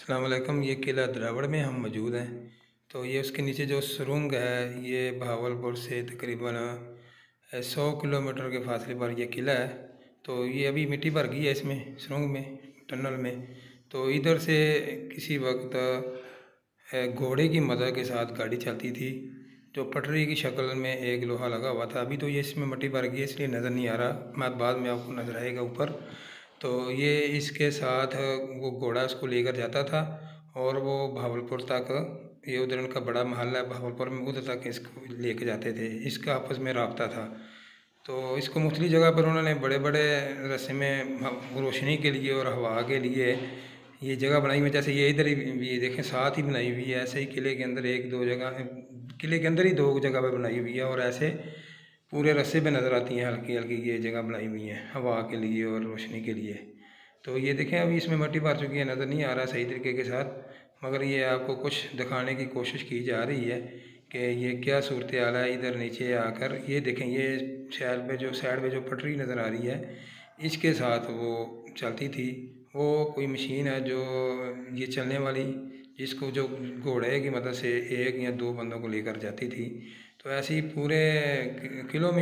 अस्सलाम वालेकुम। ये किला द्रावड़ में हम मौजूद हैं। तो ये उसके नीचे जो सुरंग है, ये बहावलपुर से तकरीबन 100 किलोमीटर के फासले पर यह किला है। तो ये अभी मिट्टी भर गई है इसमें, सुरंग में, टनल में। तो इधर से किसी वक्त घोड़े की मदद के साथ गाड़ी चलती थी, जो पटरी की शक्ल में एक लोहा लगा हुआ था। अभी तो ये इसमें मिट्टी भर गई है इसलिए नज़र नहीं आ रहा, मैं बाद में आपको नज़र आएगा ऊपर। तो ये इसके साथ वो घोड़ा उसको लेकर जाता था और वो भावलपुर तक, ये उधर उनका बड़ा महल है भावलपुर में, उधर तक इसको लेके जाते थे। इसका आपस में राब्ता था। तो इसको मुख्तलिफ जगह पर उन्होंने बड़े बड़े रस्से में रोशनी के लिए और हवा के लिए ये जगह बनाई हुई है। जैसे ये इधर ही भी देखें, साथ ही बनाई हुई है। ऐसे ही किले के अंदर एक दो जगह, किले के अंदर ही दो जगह पर बनाई हुई है, और ऐसे पूरे रस्से पे नज़र आती हैं हल्की हल्की ये जगह बनाई हुई हैं हवा के लिए और रोशनी के लिए। तो ये देखें, अभी इसमें मिट्टी भर चुकी है, नज़र नहीं आ रहा सही तरीके के साथ, मगर ये आपको कुछ दिखाने की कोशिश की जा रही है कि ये क्या सूरत हाल है। इधर नीचे आकर ये देखें, ये साइड पे जो पटरी नज़र आ रही है, इसके साथ वो चलती थी। वो कोई मशीन है जो ये चलने वाली, जिसको जो घोड़े की मदद से एक या दो बंदों को लेकर जाती थी। तो ऐसे ही पूरे किलों में